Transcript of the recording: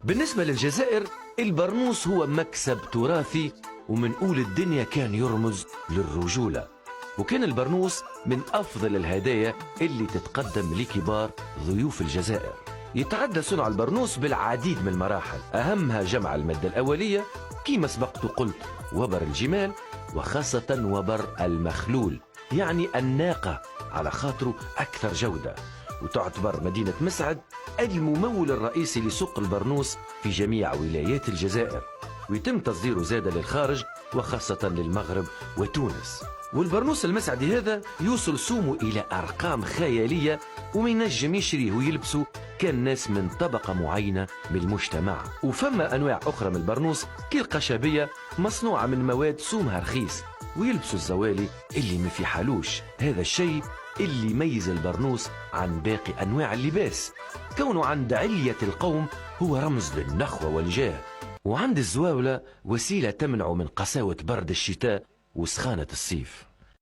بالنسبة للجزائر البرنوس هو مكسب تراثي، ومنقول الدنيا كان يرمز للرجولة، وكان البرنوس من أفضل الهدايا اللي تتقدم لكبار ضيوف الجزائر. يتعدى صنع البرنوس بالعديد من المراحل، أهمها جمع المادة الأولية كما سبقت قلت وبر الجمال، وخاصة وبر المخلول يعني الناقة على خاطره أكثر جودة. وتعتبر مدينة مسعد الممول الرئيسي لسوق البرنوس في جميع ولايات الجزائر، ويتم تصديره زاد للخارج وخاصة للمغرب وتونس. والبرنوس المسعدي هذا يوصل سومه إلى أرقام خيالية، ومينجم يشريه ويلبسه كان ناس من طبقة معينة من المجتمع. وفما أنواع أخرى من البرنوس كالقشبية مصنوعة من مواد سومها رخيص، ويلبسوا الزوالي اللي ما في حالوش. هذا الشيء اللي يميز البرنوس عن باقي أنواع اللباس، كونه عند علية القوم هو رمز للنخوة والجاه، وعند الزواولة وسيلة تمنع من قساوة برد الشتاء وسخانة الصيف.